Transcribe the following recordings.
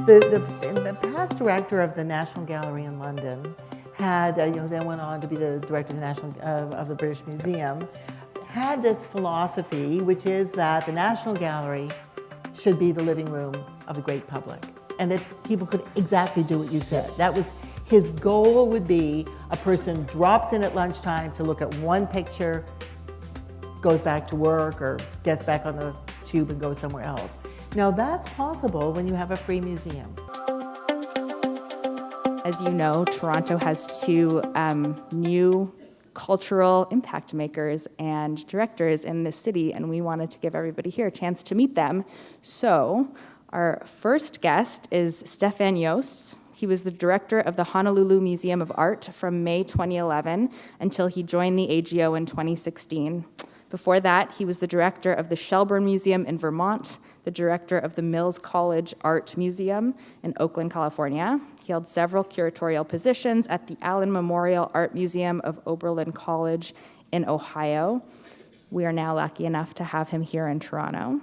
The past director of the National Gallery in London had, then went on to be the director of the British Museum, had this philosophy, which is that the National Gallery should be the living room of the great public, and that people could exactly do what you said. That was his goal. Would be a person drops in at lunchtime to look at one picture, goes back to work, or gets back on the tube and goes somewhere else. Now that's possible when you have a free museum. As you know, Toronto has two new cultural impact makers and directors in this city, and we wanted to give everybody here a chance to meet them. So our first guest is Stefan Jost. He was the director of the Honolulu Museum of Art from May 2011 until he joined the AGO in 2016. Before that, he was the director of the Shelburne Museum in Vermont, the director of the Mills College Art Museum in Oakland, California. He held several curatorial positions at the Allen Memorial Art Museum of Oberlin College in Ohio. We are now lucky enough to have him here in Toronto.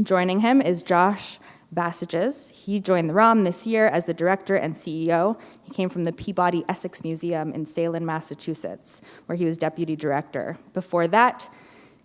Joining him is Josh Bassages. He joined the ROM this year as the director and CEO. He came from the Peabody Essex Museum in Salem, Massachusetts, where he was deputy director. Before that,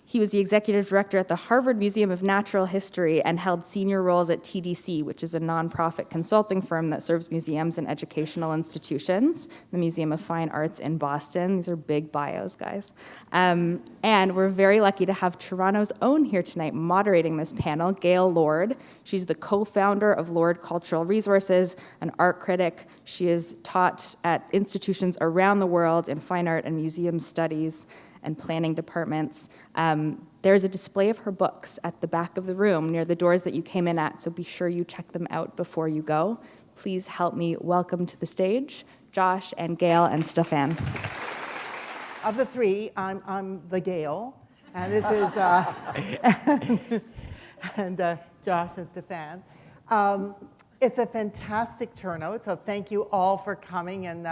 he was the executive director at the Harvard Museum of Natural History and held senior roles at TDC, which is a nonprofit consulting firm that serves museums and educational institutions, the Museum of Fine Arts in Boston. These are big bios, guys. And we're very lucky to have Toronto's own here tonight moderating this panel, Gail Lord. She's the co-founder of Lord Cultural Resources, an art critic. She is taught at institutions around the world in fine art and museum studies and planning departments. There's a display of her books at the back of the room near the doors that you came in at, so be sure you check them out before you go. Please help me welcome to the stage Josh and Gail and Stefan. Of the three, I'm the Gail, and this is and Josh and Stefan. It's a fantastic turnout, so thank you all for coming, and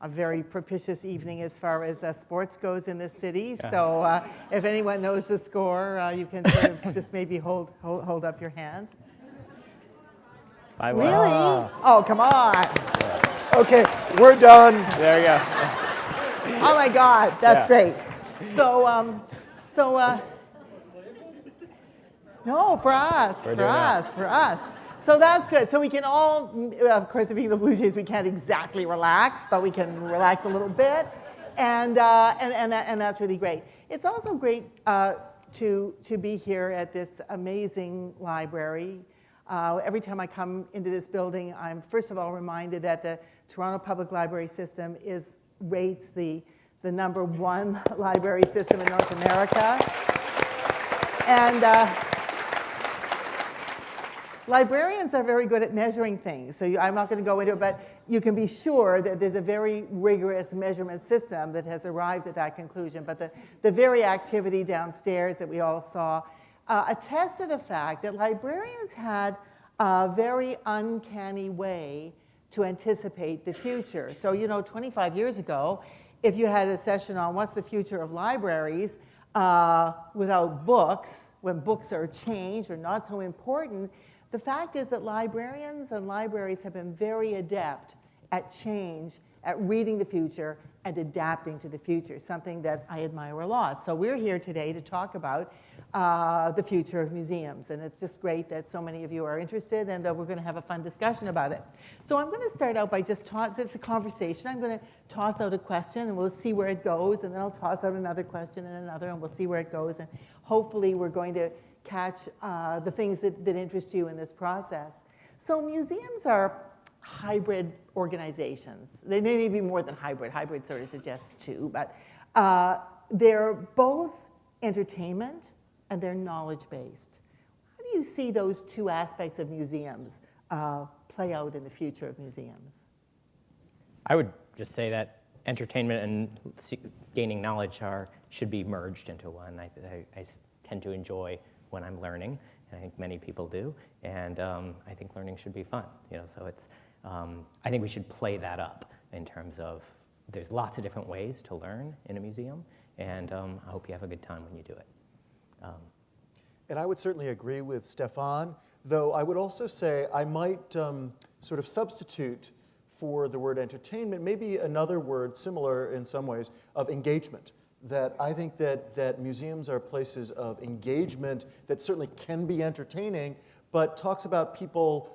a very propitious evening as far as sports goes in this city. Yeah. So if anyone knows the score, you can sort of just maybe hold up your hands. Really? Oh, come on. Yeah. Okay, we're done. There you go. Oh my God, that's great. So, no, for us. So that's good. So we can all, of course, being the Blue Jays, we can't exactly relax, but we can relax a little bit, and that's really great. It's also great to be here at this amazing library. Every time I come into this building, I'm first of all reminded that the Toronto Public Library System rates the #1 library system in North America, and. Librarians are very good at measuring things, so I'm not going to go into it, but you can be sure that there's a very rigorous measurement system that has arrived at that conclusion. But the very activity downstairs that we all saw attests to the fact that librarians had a very uncanny way to anticipate the future. So, 25 years ago, if you had a session on what's the future of libraries without books, when books are changed or not so important, the fact is that librarians and libraries have been very adept at change, at reading the future and adapting to the future, something that I admire a lot. So we're here today to talk about the future of museums, and it's just great that so many of you are interested, and we're going to have a fun discussion about it. So I'm going to start out by it's a conversation. I'm going to toss out a question, and we'll see where it goes, and then I'll toss out another question and another, and we'll see where it goes, and hopefully we're going to catch the things that interest you in this process. So museums are hybrid organizations. They may be more than hybrid. Hybrid sort of suggests two, but they're both entertainment and they're knowledge-based. How do you see those two aspects of museums play out in the future of museums? I would just say that entertainment and gaining knowledge should be merged into one. I tend to enjoy when I'm learning, and I think many people do, and I think learning should be fun. So it's. I think we should play that up in terms of there's lots of different ways to learn in a museum, and I hope you have a good time when you do it. And I would certainly agree with Stefan though I would also say I might sort of substitute for the word entertainment maybe another word similar in some ways of engagement. That I think that museums are places of engagement that certainly can be entertaining, but talks about people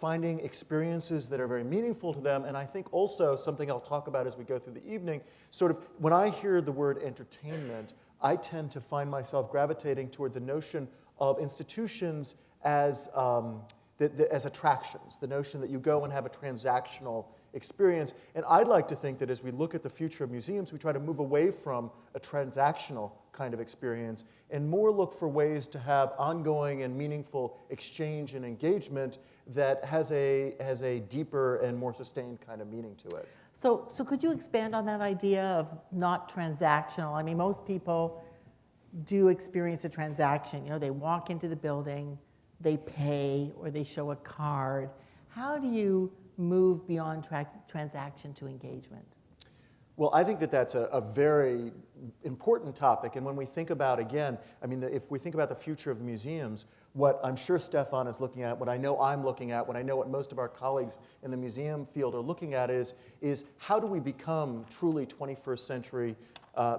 finding experiences that are very meaningful to them. And I think also something I'll talk about as we go through the evening, sort of when I hear the word entertainment, I tend to find myself gravitating toward the notion of institutions as attractions, the notion that you go and have a transactional experience. And I'd like to think that as we look at the future of museums, we try to move away from a transactional kind of experience and more look for ways to have ongoing and meaningful exchange and engagement that has a deeper and more sustained kind of meaning to it. So could you expand on that idea of not transactional? I mean, most people do experience a transaction. You know, they walk into the building, they pay, or they show a card. How do you move beyond transaction to engagement? Well, I think that that's a very important topic. And when we think about, again, I mean, if we think about the future of the museums, what I'm sure Stefan is looking at, what I know I'm looking at, what I know what most of our colleagues in the museum field are looking at is how do we become truly 21st century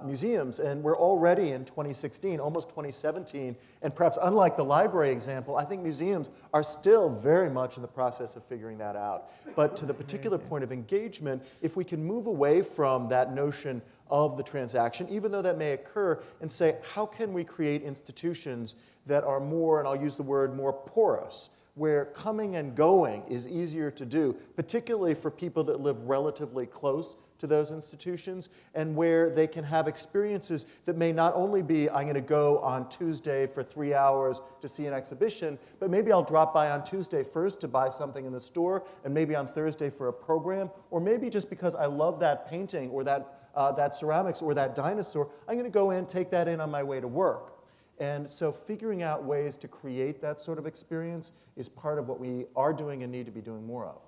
museums? And we're already in 2016, almost 2017, and perhaps unlike the library example, I think museums are still very much in the process of figuring that out. But to the particular point of engagement, if we can move away from that notion of the transaction, even though that may occur, and say, how can we create institutions that are more, and I'll use the word, more porous, where coming and going is easier to do, particularly for people that live relatively close to those institutions, and where they can have experiences that may not only be, I'm going to go on Tuesday for 3 hours to see an exhibition, but maybe I'll drop by on Tuesday first to buy something in the store, and maybe on Thursday for a program, or maybe just because I love that painting or that ceramics or that dinosaur, I'm going to go in, take that in on my way to work. And so figuring out ways to create that sort of experience is part of what we are doing and need to be doing more of.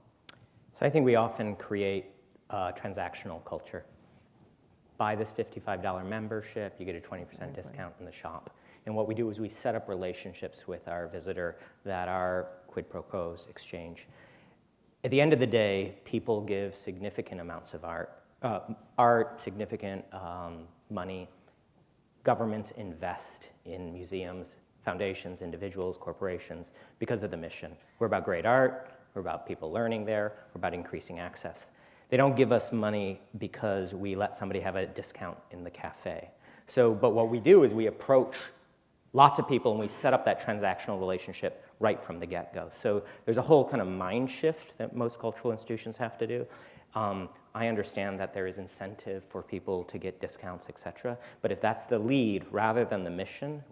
So I think we often create a transactional culture. Buy this $55 membership, you get a 20% discount in the shop. And what we do is we set up relationships with our visitor that are quid pro quos, exchange. At the end of the day, people give significant amounts of art, significant money. Governments invest in museums, foundations, individuals, corporations, because of the mission. We're about great art, we're about people learning there, we're about increasing access. They don't give us money because we let somebody have a discount in the cafe. But what we do is we approach lots of people and we set up that transactional relationship right from the get-go. So there's a whole kind of mind shift that most cultural institutions have to do. I understand that there is incentive for people to get discounts, et cetera, but if that's the lead rather than the mission,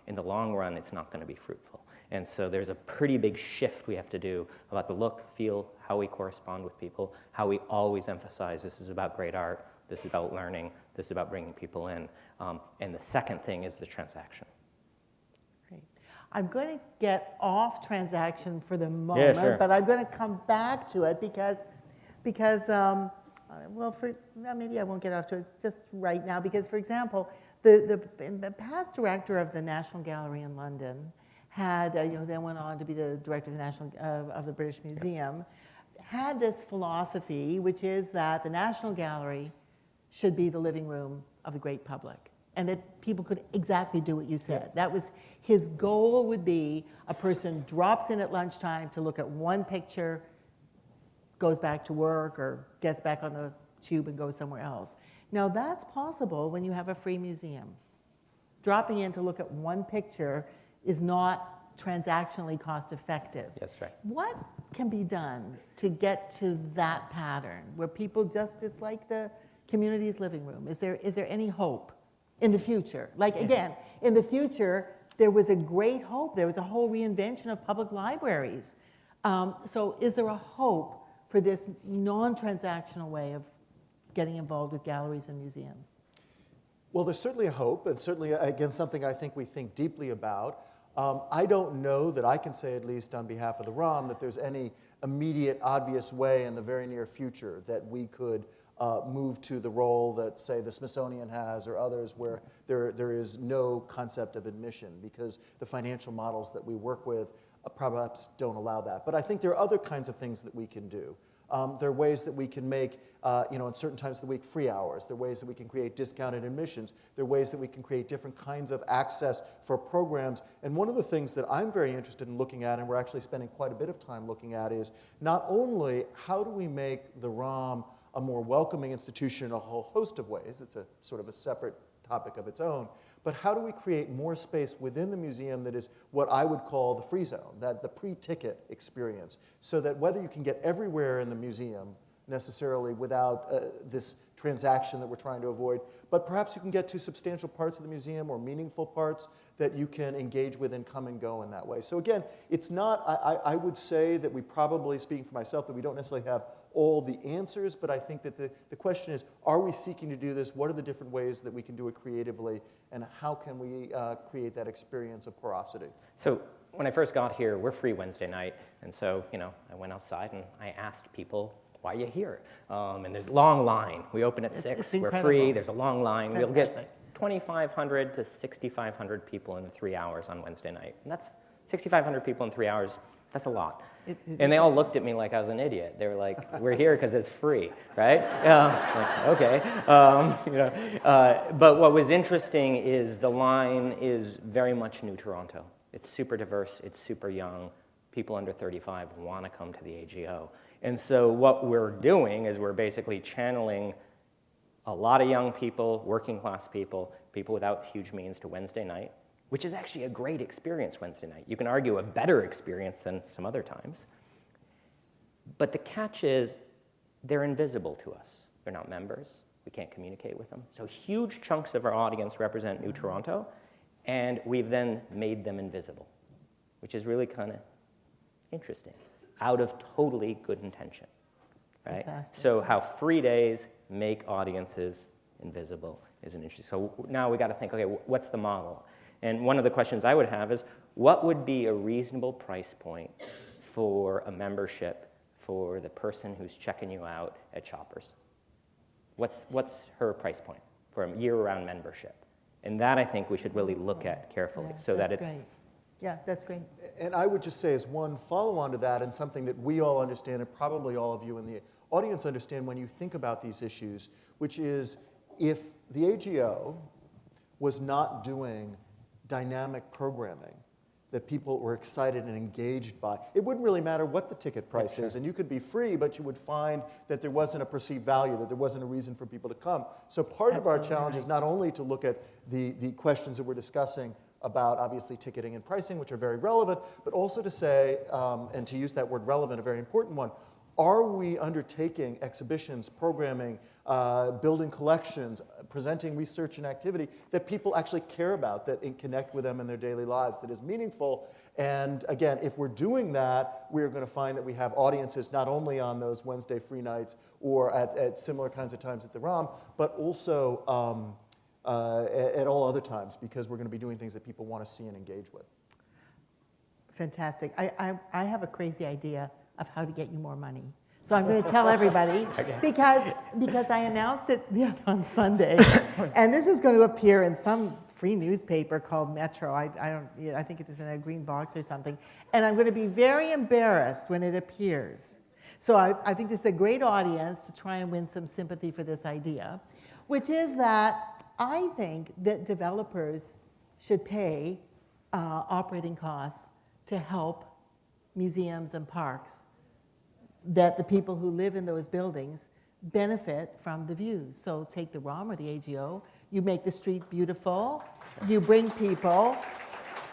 in the long run, it's not going to be fruitful. And so there's a pretty big shift we have to do about the look, feel, how we correspond with people, how we always emphasize this is about great art, this is about learning, this is about bringing people in. And the second thing is the transaction. Great. I'm going to get off transaction for the moment, Yeah, sure. but I'm going to come back to it because maybe I won't get off to it just right now, because, for example, the past director of the National Gallery in London had, then went on to be the director of the British Museum, had this philosophy, which is that the National Gallery should be the living room of the great public, and that people could exactly do what you said. Yeah. That was his goal. Would be a person drops in at lunchtime to look at one picture, goes back to work or gets back on the tube and goes somewhere else. Now that's possible when you have a free museum. Dropping in to look at one picture is not transactionally cost effective. That's right. What can be done to get to that pattern where people just, it's like the community's living room? Is there any hope in the future? Like, again, in the future, there was a great hope. There was a whole reinvention of public libraries. So is there a hope for this non-transactional way of getting involved with galleries and museums? Well, there's certainly a hope, and certainly, again, something I think we think deeply about. I don't know that I can say, at least on behalf of the ROM, that there's any immediate, obvious way in the very near future that we could move to the role that, say, the Smithsonian has or others, where there is no concept of admission because the financial models that we work with perhaps don't allow that. But I think there are other kinds of things that we can do. There are ways that we can make, in certain times of the week, free hours. There are ways that we can create discounted admissions. There are ways that we can create different kinds of access for programs. And one of the things that I'm very interested in looking at, and we're actually spending quite a bit of time looking at, is not only how do we make the ROM a more welcoming institution in a whole host of ways, it's a sort of a separate topic of its own, but how do we create more space within the museum that is what I would call the free zone, that the pre-ticket experience, so that whether you can get everywhere in the museum necessarily without this transaction that we're trying to avoid, but perhaps you can get to substantial parts of the museum or meaningful parts that you can engage with and come and go in that way. So again, it's not, I would say that we probably, speaking for myself, that we don't necessarily have all the answers, but I think that the question is, are we seeking to do this? What are the different ways that we can do it creatively? And how can we create that experience of porosity? So when I first got here, we're free Wednesday night. And so, I went outside and I asked people, why are you here? And there's a long line. We open at 6, we're free, there's a long line. We'll get 2,500 to 6,500 people in 3 hours on Wednesday night. And that's 6,500 people in 3 hours, that's a lot. And they all looked at me like I was an idiot. They were like, we're here because it's free, right? It's like, okay. But what was interesting is the line is very much New Toronto. It's super diverse, it's super young. People under 35 want to come to the AGO. And so what we're doing is we're basically channeling a lot of young people, working class people, people without huge means to Wednesday night, which is actually a great experience Wednesday night. You can argue a better experience than some other times. But the catch is they're invisible to us. They're not members. We can't communicate with them. So huge chunks of our audience represent New Toronto, and we've then made them invisible, which is really kind of interesting, out of totally good intention, right? Fantastic. So how free days make audiences invisible is an interesting. So now we got to think, okay, what's the model? And one of the questions I would have is, what would be a reasonable price point for a membership for the person who's checking you out at Shoppers? What's her price point for a year-round membership? And that I think we should really look at carefully, so that it's great. Yeah, that's great. And I would just say as one follow-on to that, and something that we all understand, and probably all of you in the audience understand when you think about these issues, which is if the AGO was not doing dynamic programming that people were excited and engaged by, it wouldn't really matter what the ticket price is, and you could be free, but you would find that there wasn't a perceived value, that there wasn't a reason for people to come. So part of our challenge is not only to look at the questions that we're discussing about obviously ticketing and pricing, which are very relevant, but also to say, and to use that word relevant, a very important one, are we undertaking exhibitions, programming, building collections, presenting research and activity that people actually care about, that connect with them in their daily lives, that is meaningful? And again, if we're doing that, we're going to find that we have audiences not only on those Wednesday free nights or at similar kinds of times at the ROM, but also at all other times, because we're going to be doing things that people want to see and engage with. Fantastic. I have a crazy idea of how to get you more money. So I'm going to tell everybody, because I announced it on Sunday, and this is going to appear in some free newspaper called Metro. I think it is in a green box or something. And I'm going to be very embarrassed when it appears. So I think this is a great audience to try and win some sympathy for this idea, which is that I think that developers should pay operating costs to help museums and parks, that the people who live in those buildings benefit from the views. So take the ROM or the AGO, you make the street beautiful, you bring people.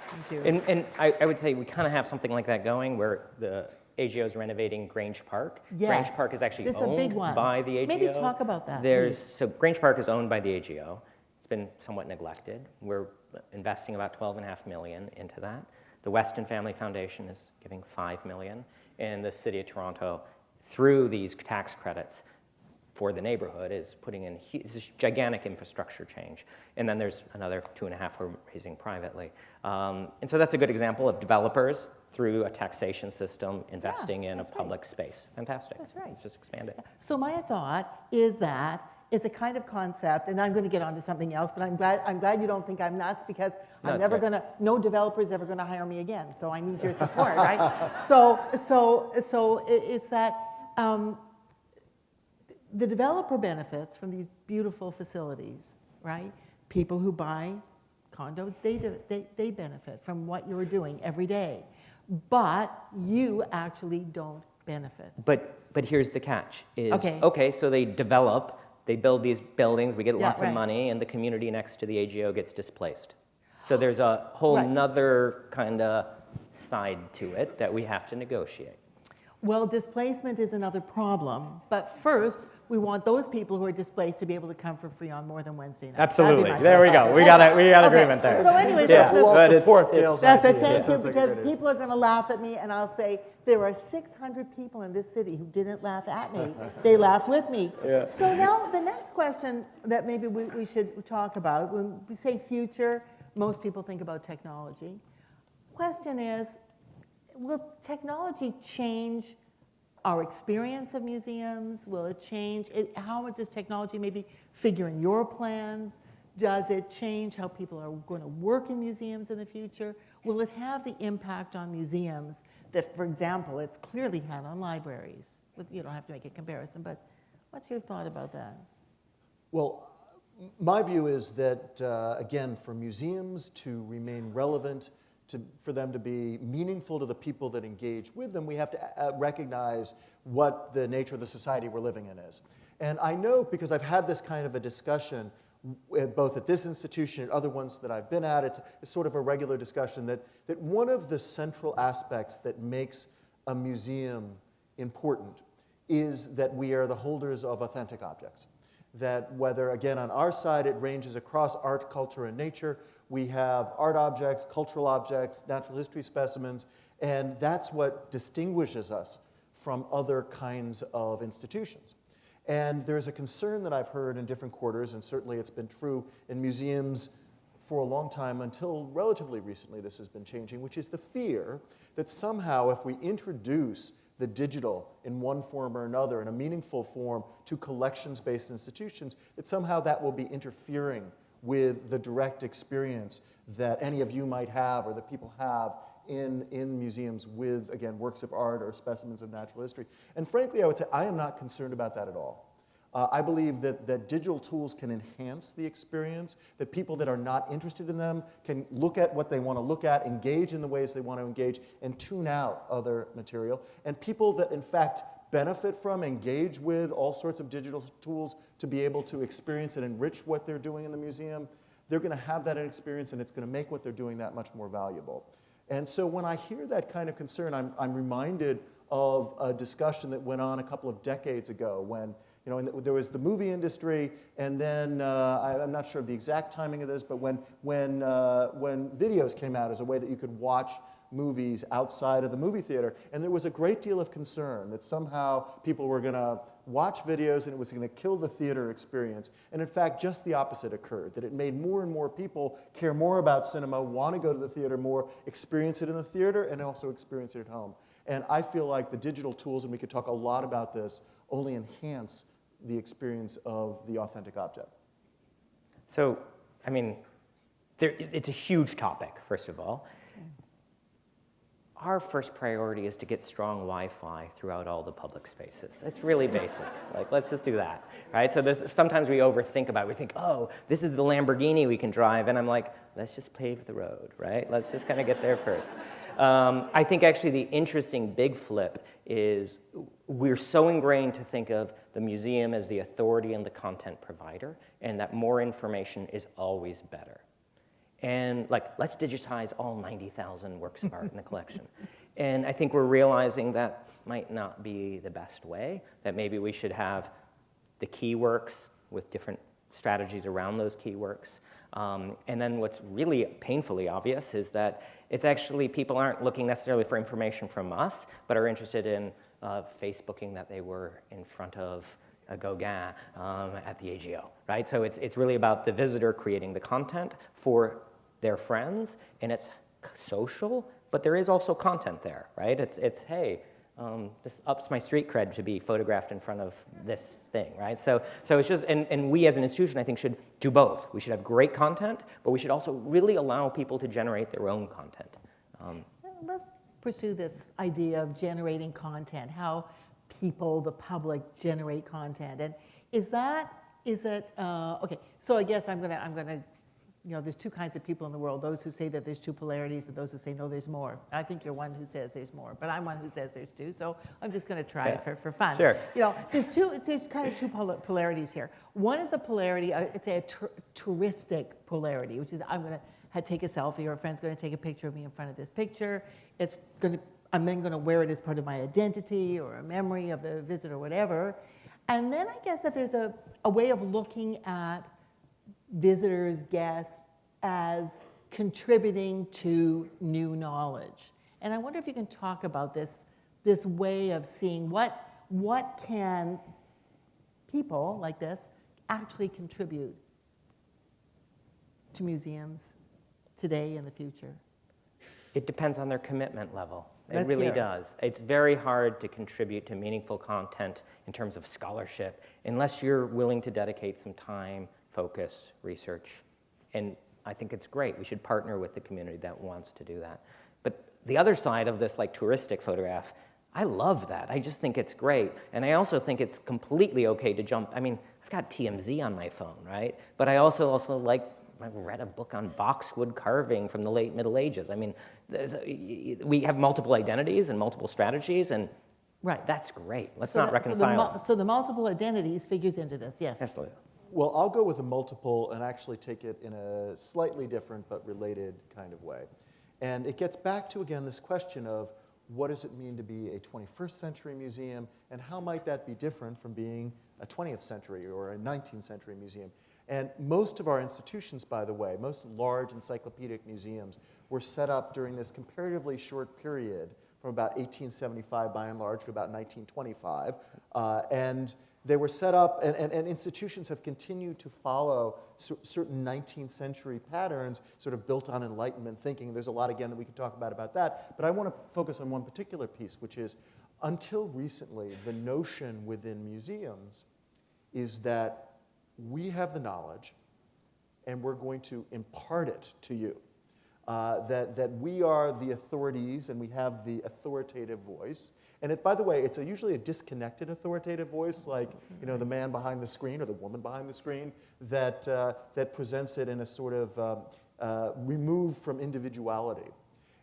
Thank you. And I would say we kind of have something like that going, where the AGO is renovating Grange Park. Yes. Grange Park is actually This is a big owned one. by the AGO. Maybe talk about that, So Grange Park is owned by the AGO. It's been somewhat neglected. We're investing about $12.5 million into that. The Weston Family Foundation is giving $5 million. And the City of Toronto, through these tax credits for the neighborhood, is putting in this gigantic infrastructure change. And then there's another 2.5 we're raising privately. And so that's a good example of developers through a taxation system, investing in a that's right. public space. Fantastic. That's right. Let's just expand it. So my thought is that it's a kind of concept, and I'm going to get onto something else, but I'm glad you don't think I'm nuts, because No, I'm it's never great. going to, no developer's ever going to hire me again, so I need your support, right? So it's that the developer benefits from these beautiful facilities, right? People who buy condos, they benefit from what you're doing every day, but you actually don't benefit. But here's the catch, is, Okay. so they develop, they build these buildings, we get Yeah, lots of right. money, and the community next to the AGO gets displaced. So there's a whole Right. nother kind of side to it that we have to negotiate. Well, displacement is another problem, but first, we want those people who are displaced to be able to come for free on more than Wednesday night. Absolutely. That'd be my There we thing. go. We got Okay. agreement there. So anyways, Yeah. We'll all But it's- support Gail's That's idea. it, thank That you, sounds like a because great idea. people are going to laugh at me, and I'll say, there are 600 people in this city who didn't laugh at me. They laughed with me. Yeah. So now, the next question that maybe we should talk about, when we say future, most people think about technology. Question is, will technology change our experience of museums? Will it change? How does technology maybe figure in your plans? Does it change how people are going to work in museums in the future? Will it have the impact on museums that, for example, it's clearly had on libraries? You don't have to make a comparison, but what's your thought about that? Well, my view is that, again, for museums to remain relevant, for them to be meaningful to the people that engage with them, we have to recognize what the nature of the society we're living in is. And I know, because I've had this kind of a discussion, both at this institution and other ones that I've been at, it's sort of a regular discussion, that one of the central aspects that makes a museum important is that we are the holders of authentic objects. That whether, again, on our side, it ranges across art, culture, and nature. We have art objects, cultural objects, natural history specimens, and that's what distinguishes us from other kinds of institutions. And there's a concern that I've heard in different quarters, and certainly it's been true in museums for a long time, until relatively recently this has been changing, which is the fear that somehow if we introduce the digital in one form or another, in a meaningful form, to collections-based institutions, that somehow that will be interfering with the direct experience that any of you might have, or that people have in museums with, again, works of art or specimens of natural history. And frankly, I would say I am not concerned about that at all. I believe that digital tools can enhance the experience, that people that are not interested in them can look at what they want to look at, engage in the ways they want to engage, and tune out other material. And people that, in fact, benefit from, engage with all sorts of digital tools to be able to experience and enrich what they're doing in the museum, they're going to have that experience, and it's going to make what they're doing that much more valuable. And so when I hear that kind of concern, I'm reminded of a discussion that went on a couple of decades ago when, you know, there was the movie industry, and then I'm not sure of the exact timing of this, but when videos came out as a way that you could watch movies outside of the movie theater, and there was a great deal of concern that somehow people were going to watch videos and it was going to kill the theater experience. And in fact, just the opposite occurred, that it made more and more people care more about cinema, want to go to the theater more, experience it in the theater, and also experience it at home. And I feel like the digital tools, and we could talk a lot about this, only enhance the experience of the authentic object. So, I mean, it's a huge topic, first of all. Our first priority is to get strong Wi-Fi throughout all the public spaces. It's really basic. Like, let's just do that, right? So sometimes we overthink about it. We think, oh, this is the Lamborghini we can drive. And I'm like, let's just pave the road, right? Let's just kind of get there first. I think actually the interesting big flip is we're so ingrained to think of the museum as the authority and the content provider, and that more information is always better. And like, let's digitize all 90,000 works of art in the collection. And I think we're realizing that might not be the best way, that maybe we should have the key works with different strategies around those key works. And then what's really painfully obvious is that it's actually, people aren't looking necessarily for information from us, but are interested in Facebooking that they were in front of a Gauguin at the AGO, right? So it's really about the visitor creating the content for their friends, and it's social, but there is also content there, right? It's hey, this ups my street cred to be photographed in front of this thing, right? So it's just, and we as an institution, I think, should do both. We should have great content, but we should also really allow people to generate their own content. Let's pursue this idea of generating content, how people, the public, generate content. And is it, okay, so I guess I'm gonna, you know, there's two kinds of people in the world, those who say that there's two polarities and those who say, no, there's more. I think you're one who says there's more, but I'm one who says there's two, so I'm just gonna try it for fun. Sure. You know, there's kind of two polarities here. One is a polarity, it's a touristic polarity, which is I'm gonna take a selfie, or a friend's gonna take a picture of me in front of this picture. I'm then gonna wear it as part of my identity or a memory of the visit or whatever. And then I guess that there's a way of looking at visitors, guests, as contributing to new knowledge. And I wonder if you can talk about this way of seeing what can people like this actually contribute to museums today and the future. It depends on their commitment level. It Let's really hear it. does. It's very hard to contribute to meaningful content in terms of scholarship unless you're willing to dedicate some time, focus, research. And I think it's great. We should partner with the community that wants to do that. But the other side of this, like, touristic photograph, I love that. I just think it's great. And I also think it's completely okay to jump. I mean, I've got TMZ on my phone, right? But I also like, I read a book on boxwood carving from the late Middle Ages. I mean, we have multiple identities and multiple strategies, and Right. that's great. Let's not reconcile. So the multiple identities figures into this, yes. Absolutely. Well, I'll go with a multiple and actually take it in a slightly different but related kind of way. And it gets back to, again, this question of what does it mean to be a 21st century museum, and how might that be different from being a 20th century or a 19th century museum? And most of our institutions, by the way, most large encyclopedic museums were set up during this comparatively short period from about 1875 by and large to about 1925. And they were set up, and institutions have continued to follow certain 19th century patterns sort of built on Enlightenment thinking. There's a lot, again, that we could talk about that. But I want to focus on one particular piece, which is until recently, the notion within museums is that we have the knowledge and we're going to impart it to you. That we are the authorities and we have the authoritative voice. And by the way, it's usually a disconnected authoritative voice, like, you know, the man behind the screen or the woman behind the screen that presents it in a sort of removed from individuality.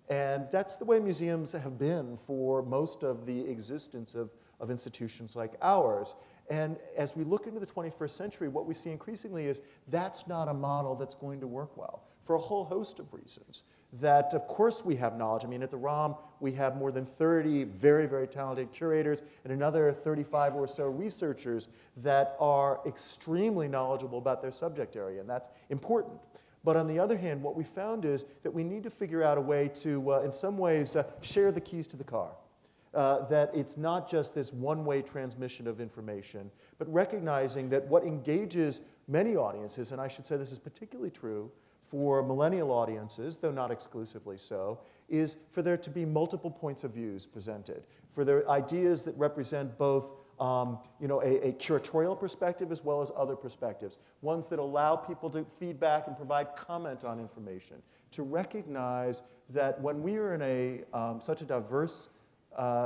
And that's the way museums have been for most of the existence of institutions like ours. And as we look into the 21st century, what we see increasingly is that's not a model that's going to work well for a whole host of reasons. That, of course, we have knowledge. I mean, at the ROM, we have more than 30 very, very talented curators and another 35 or so researchers that are extremely knowledgeable about their subject area, and that's important. But on the other hand, what we found is that we need to figure out a way to, in some ways, share the keys to the car. That it's not just this one-way transmission of information, but recognizing that what engages many audiences, and I should say this is particularly true for millennial audiences, though not exclusively so, is for there to be multiple points of views presented, for their ideas that represent both you know, a curatorial perspective as well as other perspectives, ones that allow people to feedback and provide comment on information, to recognize that when we are in such a diverse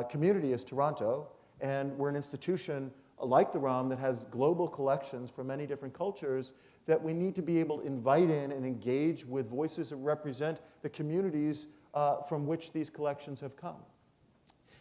community as Toronto, and we're an institution like the ROM that has global collections from many different cultures, that we need to be able to invite in and engage with voices that represent the communities from which these collections have come.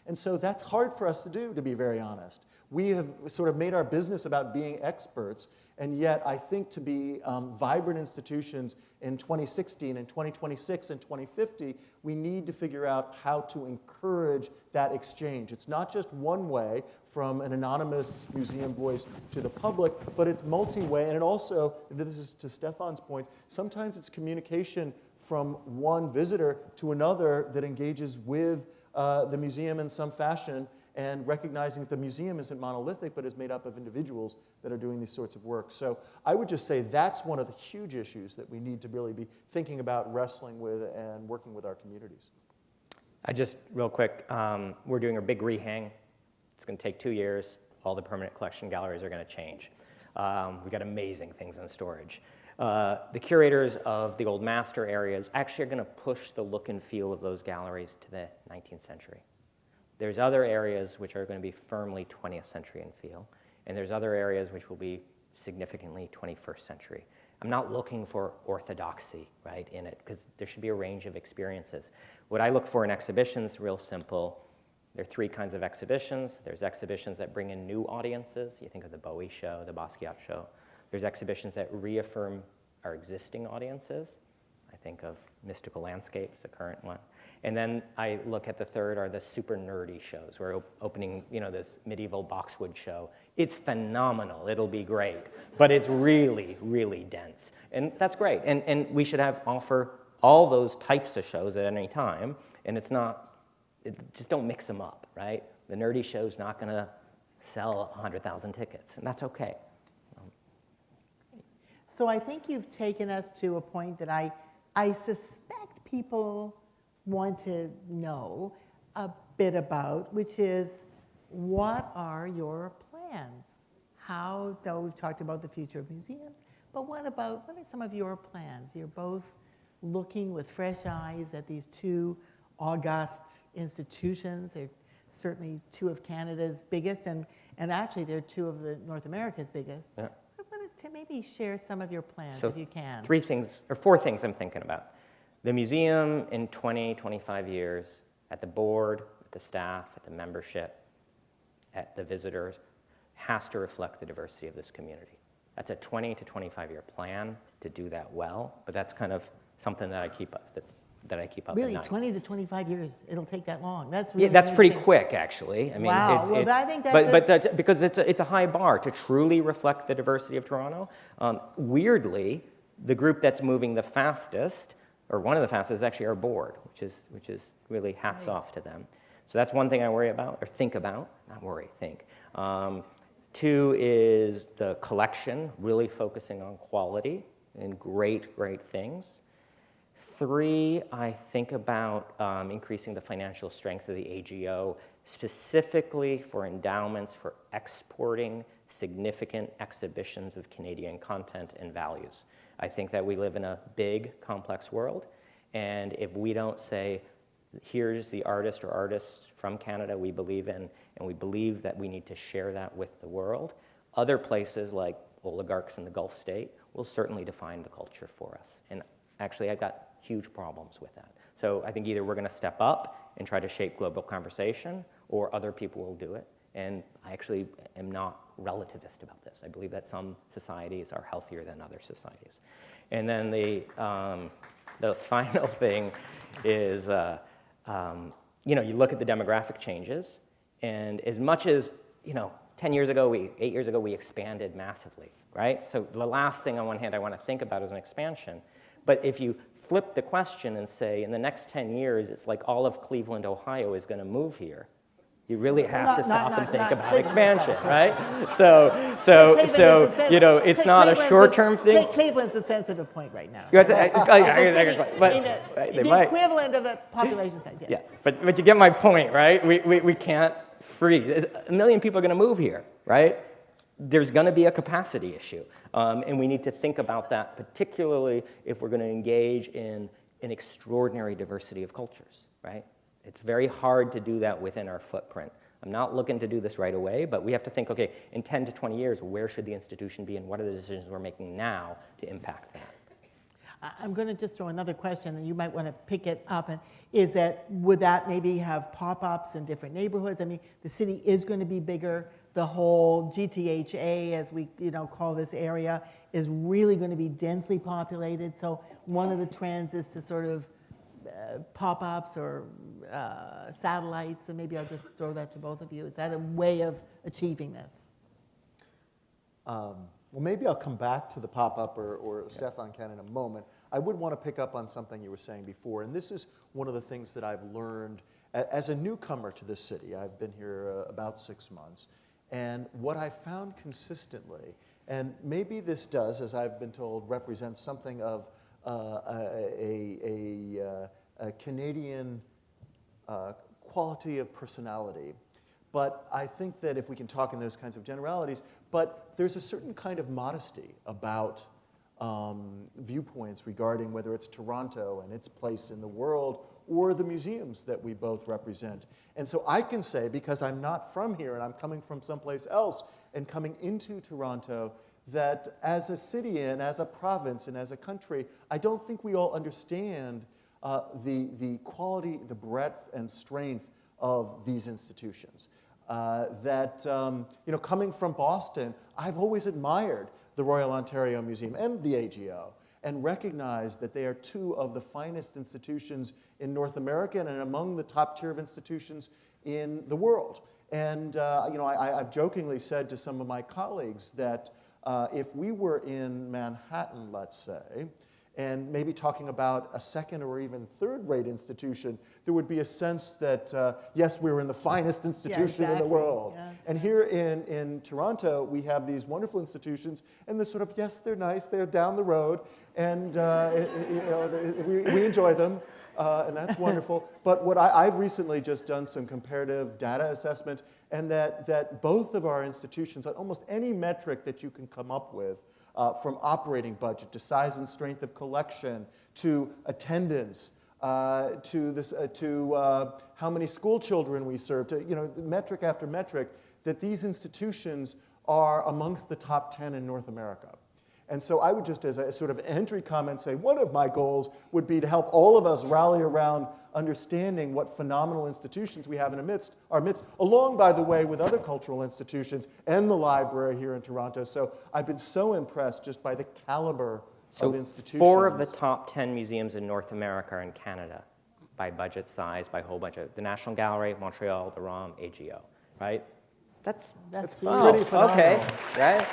And so that's hard for us to do, to be very honest. We have sort of made our business about being experts, and yet I think to be vibrant institutions in 2016 and 2026 and 2050, we need to figure out how to encourage that exchange. It's not just one way from an anonymous museum voice to the public, but it's multi-way, and it also, and this is to Stefan's point, sometimes it's communication from one visitor to another that engages with the museum in some fashion, and recognizing that the museum isn't monolithic, but is made up of individuals that are doing these sorts of work. So I would just say that's one of the huge issues that we need to really be thinking about, wrestling with, and working with our communities. I just, real quick, we're doing a big rehang. It's going to take 2 years. All the permanent collection galleries are going to change. We've got amazing things in storage. The curators of the old master areas actually are going to push the look and feel of those galleries to the 19th century. There's other areas which are going to be firmly 20th century in feel, and there's other areas which will be significantly 21st century. I'm not looking for orthodoxy, right, in it, because there should be a range of experiences. What I look for in exhibitions, real simple, there are 3 kinds of exhibitions. There's exhibitions that bring in new audiences. You think of the Bowie show, the Basquiat show. There's exhibitions that reaffirm our existing audiences. I think of Mystical Landscapes, the current one. And then I look at the third are the super nerdy shows. We're opening, this medieval boxwood show. It's phenomenal. It'll be great. But it's really, really dense. And that's great. And we should offer all those types of shows at any time. And just don't mix them up, right? The nerdy show's not going to sell 100,000 tickets, and that's okay. So I think you've taken us to a point that I suspect people want to know a bit about, which is, what are your plans? Though we've talked about the future of museums, but what are some of your plans? You're both looking with fresh eyes at these 2 august institutions. They're certainly 2 of Canada's biggest, and actually they're 2 of North America's biggest. Yeah. I wanted to maybe share some of your plans, So if you can. 4 things I'm thinking about. The museum in 20, 25 years, at the board, at the staff, at the membership, at the visitors, has to reflect the diversity of this community. That's a 20 to 25-year plan to do that well, but that's kind of something that I keep up Really, at night. 20 to 25 years, it'll take that long. That's really That's pretty interesting. quick, actually. I mean, Wow. Well, I think that's because it's a high bar to truly reflect the diversity of Toronto. Weirdly, the group that's moving the fastest, or one of the fastest, is actually our board, which is really hats off to them. So that's one thing I worry about, or think about, not worry, think. 2 is the collection, really focusing on quality and great things. 3, I think about increasing the financial strength of the AGO, specifically for endowments for exporting significant exhibitions of Canadian content and values. I think that we live in a big, complex world, and if we don't say, here's the artist or artists from Canada we believe in, and we believe that we need to share that with the world, other places like oligarchs in the Gulf state will certainly define the culture for us. And actually, I've got huge problems with that. So I think either we're going to step up and try to shape global conversation, or other people will do it. And I actually am not relativist about this. I believe that some societies are healthier than other societies. And then the final thing is, you look at the demographic changes, and as much as, 8 years ago, we expanded massively, right? So the last thing on one hand I want to think about is an expansion. But if you flip the question and say, in the next 10 years, it's like all of Cleveland, Ohio is going to move here, you really have to stop and think about expansion, right? So it's not a short-term thing. Cleveland's a sensitive point right now. The equivalent of the population size, yes. Yeah, but you get my point, right? We can't freeze. 1 million people are going to move here, right? There's going to be a capacity issue, and we need to think about that, particularly if we're going to engage in an extraordinary diversity of cultures, right? It's very hard to do that within our footprint. I'm not looking to do this right away, but we have to think, okay, in 10 to 20 years, where should the institution be, and what are the decisions we're making now to impact that? I'm going to just throw another question, and you might want to pick it up. And would that maybe have pop-ups in different neighborhoods? I mean, the city is going to be bigger. The whole GTHA, as we call this area, is really going to be densely populated. So one of the trends is to sort of pop-ups or satellites, and maybe I'll just throw that to both of you. Is that a way of achieving this? Well, maybe I'll come back to the pop-up, or Stefan can in a moment. I would want to pick up on something you were saying before, and this is one of the things that I've learned as a newcomer to this city. I've been here about 6 months, and what I found consistently, and maybe this does, as I've been told, represent something of a Canadian quality of personality. But I think that if we can talk in those kinds of generalities, but there's a certain kind of modesty about viewpoints regarding whether it's Toronto and its place in the world or the museums that we both represent. And so I can say, because I'm not from here and I'm coming from someplace else and coming into Toronto, that as a city and as a province and as a country, I don't think we all understand the quality, the breadth and strength of these institutions. Coming from Boston, I've always admired the Royal Ontario Museum and the AGO and recognized that they are two of the finest institutions in North America and among the top tier of institutions in the world. And I've jokingly said to some of my colleagues that if we were in Manhattan, let's say, and maybe talking about a second or even third-rate institution, there would be a sense that, yes, we're in the finest institution in the world. Yeah. And here in Toronto, we have these wonderful institutions, and the sort of, yes, they're nice, they're down the road, and we enjoy them, and that's wonderful. But what I've recently just done some comparative data assessment, and that both of our institutions, on almost any metric that you can come up with, from operating budget to size and strength of collection to attendance to how many school children we serve, to metric after metric, that these institutions are amongst the top 10 in North America. And so I would just, as a sort of entry comment, say one of my goals would be to help all of us rally around understanding what phenomenal institutions we have in our midst, along, by the way, with other cultural institutions and the library here in Toronto. So I've been so impressed just by the caliber of institutions. 4 of the top 10 museums in North America are in Canada, by budget size, by whole bunch of the National Gallery, Montreal, the ROM, AGO, right? That's pretty phenomenal. Okay, right?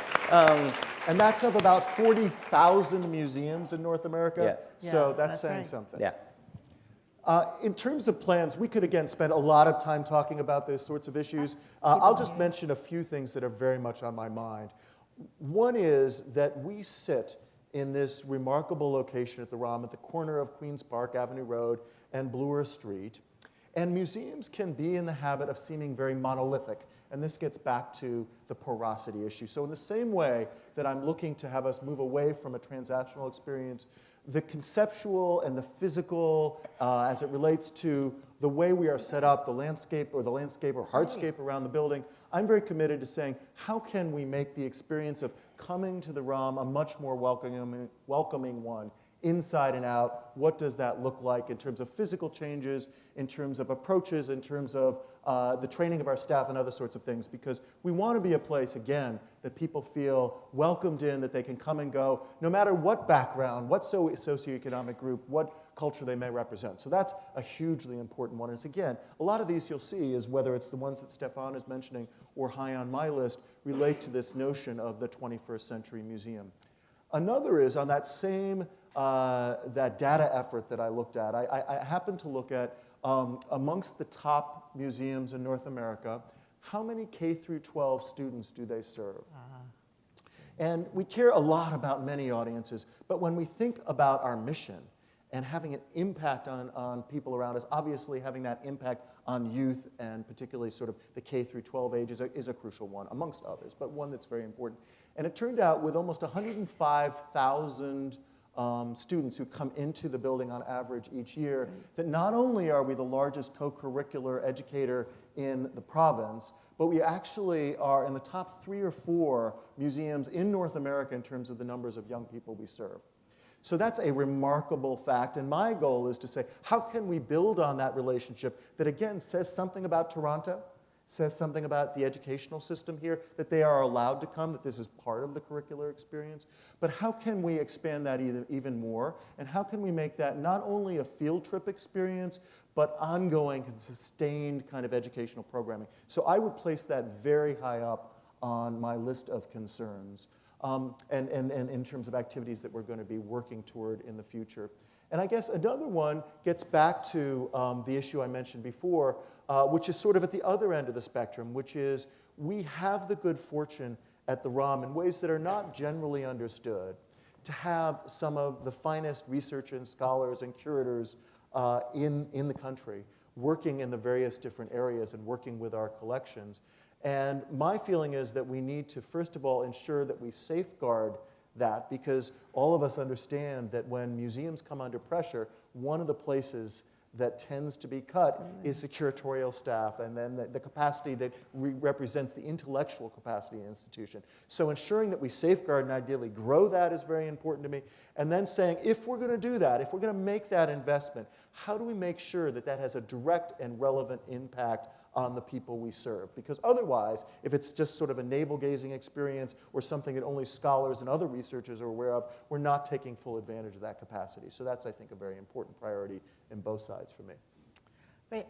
And that's of about 40,000 museums in North America. Yeah. So Yeah, that's saying right. something. Yeah. In terms of plans, we could, again, spend a lot of time talking about those sorts of issues. I'll just mention a few things that are very much on my mind. One is that we sit in this remarkable location at the ROM at the corner of Queen's Park Avenue Road and Bloor Street. And museums can be in the habit of seeming very monolithic. And this gets back to the porosity issue. So in the same way that I'm looking to have us move away from a transactional experience, the conceptual and the physical, as it relates to the way we are set up, the landscape or hardscape around the building, I'm very committed to saying, how can we make the experience of coming to the ROM a much more welcoming one, inside and out? What does that look like in terms of physical changes, in terms of approaches, in terms of the training of our staff and other sorts of things? Because we want to be a place, again, that people feel welcomed in, that they can come and go, no matter what background, what socioeconomic group, what culture they may represent. So that's a hugely important one. And it's, again, a lot of these you'll see is whether it's the ones that Stefan is mentioning or high on my list, relate to this notion of the 21st century museum. Another is on that same that data effort that I looked at. I happened to look at amongst the top museums in North America, how many K through 12 students do they serve? And we care a lot about many audiences, but when we think about our mission and having an impact on people around us, obviously having that impact on youth and particularly sort of the K through 12 age is a crucial one, amongst others, but one that's very important. And it turned out with almost 105,000 students who come into the building on average each year, that not only are we the largest co-curricular educator in the province, but we actually are in the top 3 or 4 museums in North America in terms of the numbers of young people we serve. So that's a remarkable fact, and my goal is to say, how can we build on that relationship that, again, says something about Toronto, says something about the educational system here, that they are allowed to come, that this is part of the curricular experience. But how can we expand that even more? And how can we make that not only a field trip experience, but ongoing and sustained kind of educational programming? So I would place that very high up on my list of concerns, and in terms of activities that we're going to be working toward in the future. And I guess another one gets back to the issue I mentioned before, which is sort of at the other end of the spectrum, which is we have the good fortune at the ROM in ways that are not generally understood to have some of the finest researchers and scholars and curators in the country. working in the various different areas and working with our collections. And my feeling is that we need to, first of all, ensure that we safeguard that, because all of us understand that when museums come under pressure, one of the places that tends to be cut is the curatorial staff, and then the capacity that represents the intellectual capacity of the institution. So ensuring that we safeguard and ideally grow that is very important to me. And then saying, if we're going to do that, if we're going to make that investment, how do we make sure that that has a direct and relevant impact on the people we serve? Because otherwise, if it's just sort of a navel-gazing experience or something that only scholars and other researchers are aware of, we're not taking full advantage of that capacity. So that's, I think, a very important priority in both sides for me. Wait,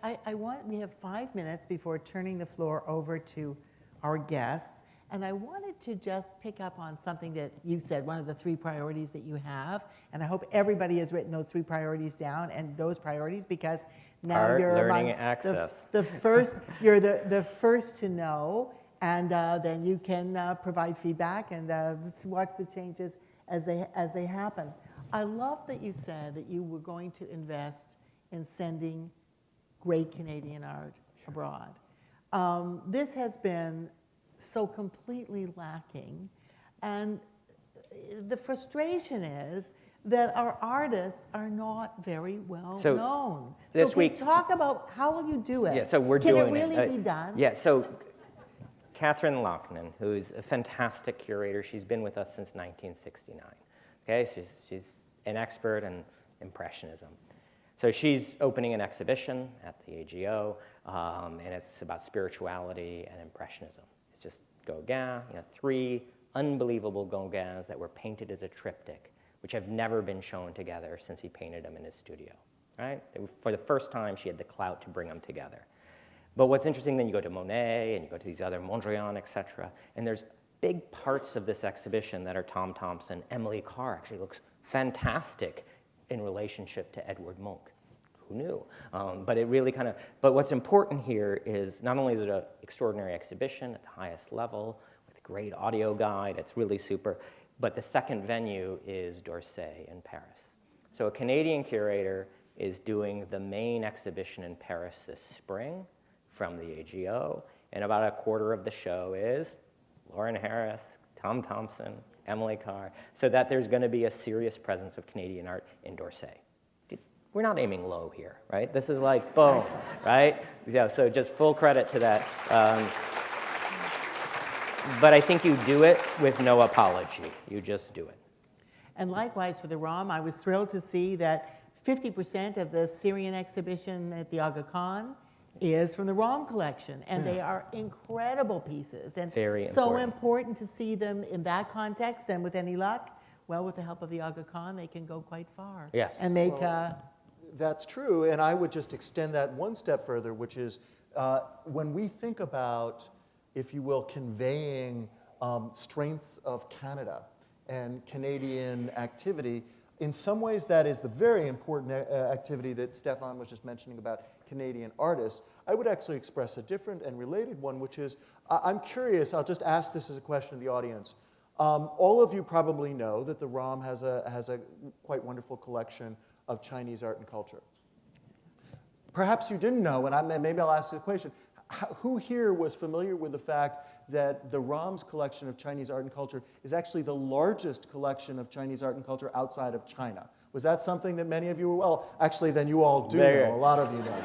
we have 5 minutes before turning the floor over to our guests. And I wanted to just pick up on something that you said, one of the 3 priorities that you have. And I hope everybody has written those 3 priorities down and those priorities, because now you're learning access. The first, you're the first to know, and then you can provide feedback and watch the changes as they happen. I love that you said that you were going to invest in sending great Canadian art abroad. This has been so completely lacking, and the frustration is that our artists are not very well known. This so week, talk about how will you do it? Yeah, so we're Can doing it really be done? Yeah, so Catherine Lochnan, who's a fantastic curator, she's been with us since 1969. Okay, she's an expert in Impressionism. So she's opening an exhibition at the AGO, and it's about spirituality and Impressionism. It's just Gauguin, 3 unbelievable Gauguins that were painted as a triptych, which have never been shown together since he painted them in his studio, right? For the first time, she had the clout to bring them together. But what's interesting, then you go to Monet, and you go to these other Mondrian, et cetera, and there's big parts of this exhibition that are Tom Thompson. Emily Carr actually looks fantastic in relationship to Edward Munch. Who knew? But it really kind of, but what's important here is not only is it an extraordinary exhibition at the highest level with a great audio guide, it's really super, but the second venue is d'Orsay in Paris. So a Canadian curator is doing the main exhibition in Paris this spring from the AGO, and about a quarter of the show is Lauren Harris, Tom Thompson, Emily Carr, so that there's going to be a serious presence of Canadian art in d'Orsay. We're not aiming low here, right? This is like, boom, right? Yeah, so just full credit to that. But I think you do it with no apology. You just do it. And likewise for the ROM, I was thrilled to see that 50% of the Syrian exhibition at the Aga Khan is from the ROM collection, and they are incredible pieces, and Very so important to see them in that context. And with any luck, well, with the help of the Aga Khan, they can go quite far. Yes. And make. That's true, and I would just extend that one step further, which is when we think about, if you will, conveying strengths of Canada and Canadian activity, in some ways that is the very important activity that Stefan was just mentioning about Canadian artists. I would actually express a different and related one, which is, I'm curious, I'll just ask this as a question to the audience. All of you probably know that the ROM has a quite wonderful collection of Chinese art and culture. Perhaps you didn't know, and maybe I'll ask you a question. Who here was familiar with the fact that the ROM's collection of Chinese art and culture is actually the largest collection of Chinese art and culture outside of China? Was that something that many of you were, well, actually then you all do know, a lot of you know.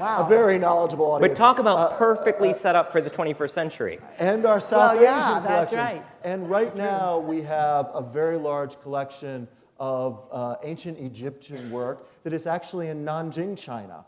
Wow. A very knowledgeable audience. But talk about perfectly set up for the 21st century. And our South Asian collections. That's right. And right now we have a very large collection of ancient Egyptian work that is actually in Nanjing, China.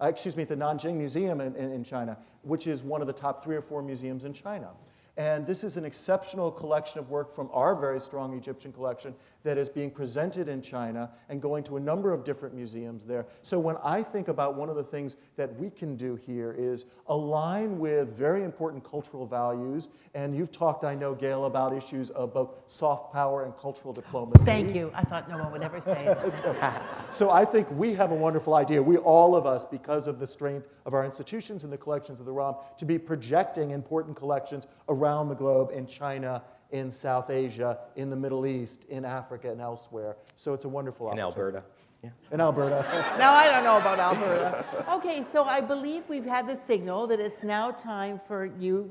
The Nanjing Museum in China, which is one of the top 3 or 4 museums in China. And this is an exceptional collection of work from our very strong Egyptian collection that is being presented in China and going to a number of different museums there. So when I think about one of the things that we can do here is align with very important cultural values. And you've talked, I know, Gail, about issues of both soft power and cultural diplomacy. Thank you. I thought no one would ever say that. So I think we have a wonderful idea, all of us, because of the strength of our institutions and the collections of the ROM, to be projecting important collections around the globe in China, in South Asia, in the Middle East, in Africa, and elsewhere. So it's a wonderful opportunity. In Alberta. In Alberta. Now, I don't know about Alberta. Okay, so I believe we've had the signal that it's now time for you,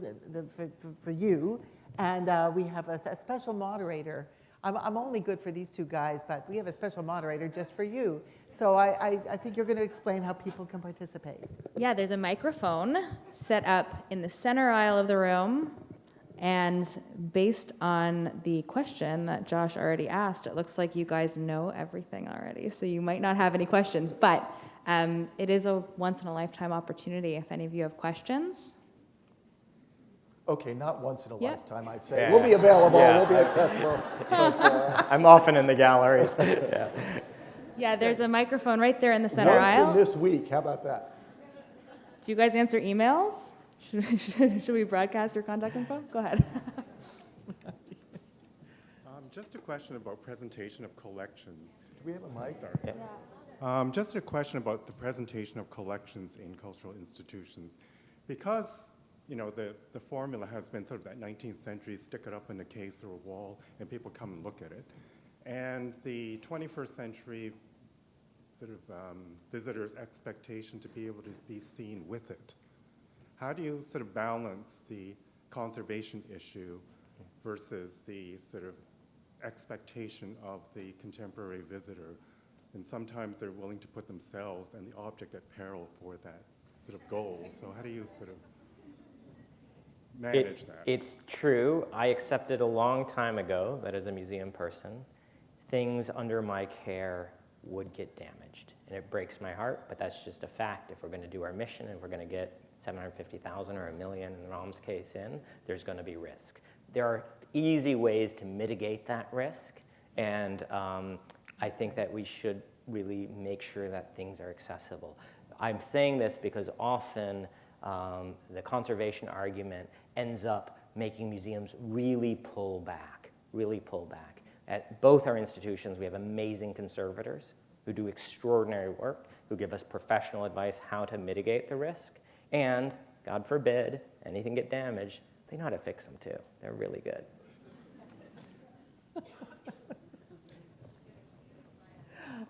for you, and we have a special moderator. I'm only good for these two guys, but we have a special moderator just for you. So I think you're going to explain how people can participate. Yeah, there's a microphone set up in the center aisle of the room. And based on the question that Josh already asked, it looks like you guys know everything already. So you might not have any questions, but it is a once-in-a-lifetime opportunity if any of you have questions. Okay, not once in a Yep. lifetime, I'd say. Yeah. We'll be available, Yeah. we'll be accessible. I'm often in the galleries. Yeah. Yeah, there's a microphone right there in the center Once aisle. in this week, how about that? Do you guys answer emails? Should we broadcast your contact info? Go ahead. Just a question about presentation of collections. Do we have a mic? Sorry. Just a question about the presentation of collections in cultural institutions. Because, you know, the formula has been sort of that 19th century, stick it up in a case or a wall, and people come and look at it. And the 21st century sort of visitor's expectation to be able to be seen with it. How do you sort of balance the conservation issue versus the sort of expectation of the contemporary visitor? And sometimes they're willing to put themselves and the object at peril for that sort of goal. So how do you sort of manage that? It's true. I accepted a long time ago that as a museum person, things under my care would get damaged. And it breaks my heart, but that's just a fact. If we're going to do our mission and we're going to get 750,000 or 1 million in ROM's case in, there's going to be risk. There are easy ways to mitigate that risk, and I think that we should really make sure that things are accessible. I'm saying this because often the conservation argument ends up making museums really pull back. At both our institutions, we have amazing conservators who do extraordinary work, who give us professional advice how to mitigate the risk. And, God forbid, anything get damaged, they know how to fix them too. They're really good.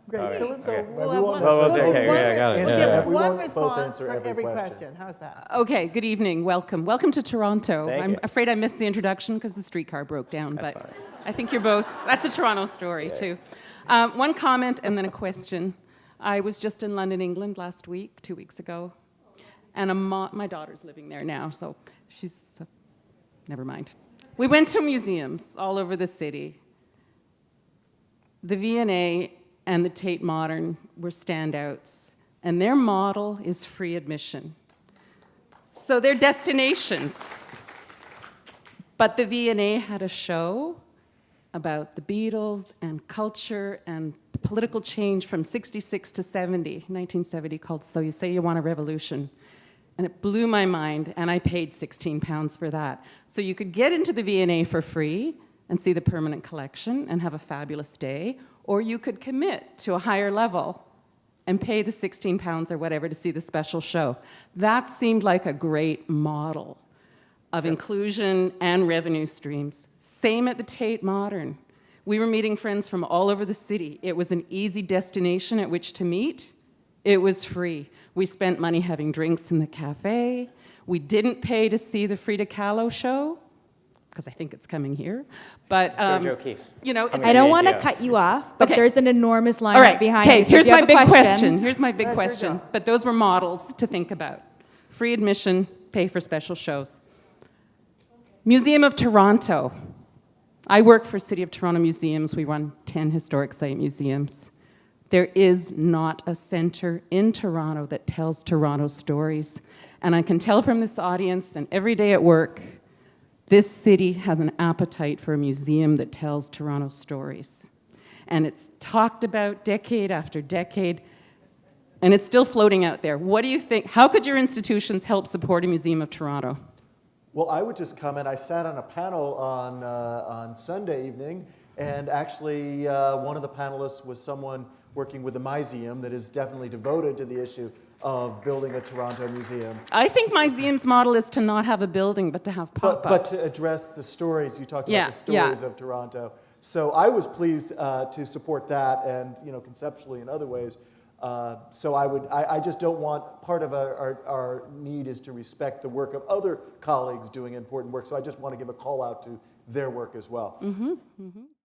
Great. Okay. So we'll go. Okay. We'll We have won't one- necessarily okay, yeah, I got it. we'll answer give every- we one won't both response answer for every every question. question. How's that? Okay, good evening. Welcome. Welcome to Toronto. Thank I'm you. afraid I missed the introduction because the streetcar broke down, That's but fine. I think you're both, that's a Toronto story too. One comment and then a question. I was just in London, England last week, 2 weeks ago, and my daughter's living there now, so never mind. We went to museums all over the city. The V&A and the Tate Modern were standouts, and their model is free admission. So they're destinations. But the V&A had a show about the Beatles and culture and political change from 66 to 1970, called So You Say You Want a Revolution. And it blew my mind, and I paid £16 for that. So you could get into the V&A for free and see the permanent collection and have a fabulous day, or you could commit to a higher level and pay the £16 or whatever to see the special show. That seemed like a great model of inclusion and revenue streams. Same at the Tate Modern. We were meeting friends from all over the city. It was an easy destination at which to meet. It was free. We spent money having drinks in the cafe. We didn't pay to see the Frida Kahlo show, because I think it's coming here. But, George O'Keeffe. you know, it's I don't want to Yeah. cut you off, but Okay. there's an enormous line all right, behind okay, you. So here's if you my have a big question. Here's my big Good question. job. But those were models to think about. Free admission, pay for special shows. Museum of Toronto. I work for City of Toronto Museums. We run 10 historic site museums. There is not a center in Toronto that tells Toronto stories. And I can tell from this audience and every day at work, this city has an appetite for a museum that tells Toronto stories. And it's talked about decade after decade, and it's still floating out there. What do you think? How could your institutions help support a Museum of Toronto? Well, I would just comment, I sat on a panel on Sunday evening, and actually one of the panelists was someone working with the Museum that is definitely devoted to the issue of building a Toronto museum. I think my museum's model is to not have a building, but to have But pop-ups. to address the stories, you talked Yeah, about the stories of Toronto. So I was pleased to support that, and conceptually in other ways. So I just don't want, part of our need is to respect the work of other colleagues doing important work. So I just want to give a call out to their work as well.